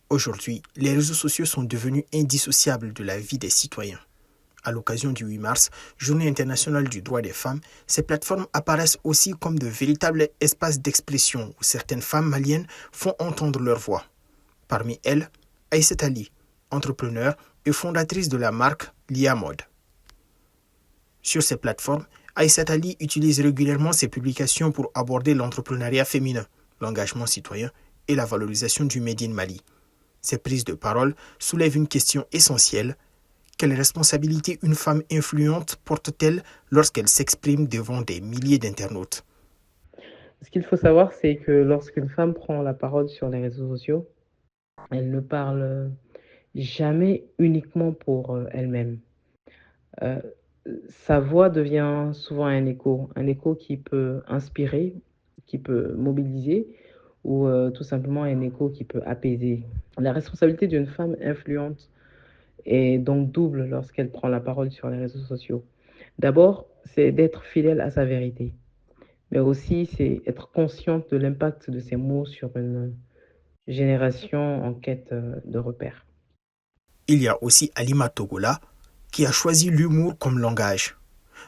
Aujourd'hui, les réseaux sociaux sont devenus indissociables de la vie des citoyens. À l'occasion du 8 mars, Journée internationale du droit des femmes, ces plateformes apparaissent aussi comme de véritables espaces d'expression où certaines femmes maliennes font entendre leur voix. Parmi elles, Aïssata Ali, entrepreneure et fondatrice de la marque Lia Mode. Sur ces plateformes, Aïssata Ali utilise régulièrement ses publications pour aborder l'entrepreneuriat féminin, l'engagement citoyen et la valorisation du Made in Mali. Ces prises de parole soulèvent une question essentielle. Quelle responsabilité une femme influente porte-t-elle lorsqu'elle s'exprime devant des milliers d'internautes? Ce qu'il faut savoir, c'est que lorsqu'une femme prend la parole sur les réseaux sociaux, elle ne parle jamais uniquement pour elle-même. Euh, Sa voix devient souvent un écho qui peut inspirer, qui peut mobiliser, ou tout simplement un écho qui peut apaiser. La responsabilité d'une femme influente est donc double lorsqu'elle prend la parole sur les réseaux sociaux. D'abord, c'est d'être fidèle à sa vérité, mais aussi c'est être consciente de l'impact de ses mots sur une génération en quête de repères. Il y a aussi Alima Togola, qui a choisi l'humour comme langage.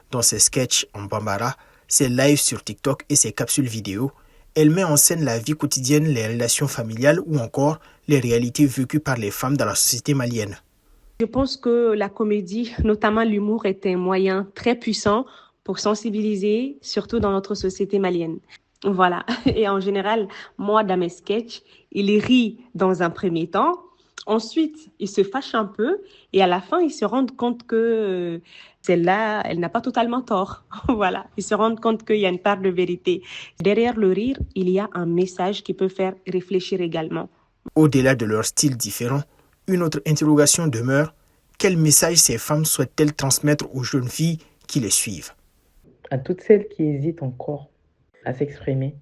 Dans ses sketchs en bambara, ses lives sur TikTok et ses capsules vidéo, elle met en scène la vie quotidienne, les relations familiales ou encore les réalités vécues par les femmes dans la société malienne. Je pense que la comédie, notamment l'humour, est un moyen très puissant pour sensibiliser, surtout dans notre société malienne. Voilà. Et en général, moi, dans mes sketchs, il rit dans un premier temps. Ensuite, il se fâche un peu et à la fin, il se rend compte que celle-là, elle n'a pas totalement tort. Voilà. Ils se rendent compte qu'il y a une part de vérité. Derrière le rire, il y a un message qui peut faire réfléchir également. Au-delà de leurs styles différents, une autre interrogation demeure. Quel message ces femmes souhaitent-elles transmettre aux jeunes filles qui les suivent? À toutes celles qui hésitent encore à s'exprimer,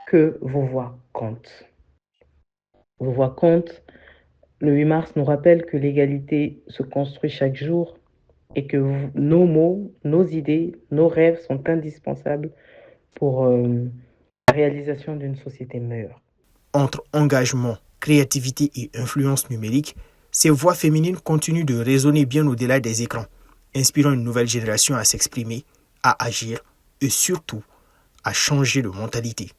que vos voix comptent. Vos voix comptent. Le 8 mars nous rappelle que l'égalité se construit chaque jour et que nos mots, nos idées, nos rêves sont indispensables pour la réalisation d'une société meilleure. Entre engagement, créativité et influence numérique, ces voix féminines continuent de résonner bien au-delà des écrans, inspirant une nouvelle génération à s'exprimer, à agir et surtout à changer de mentalité.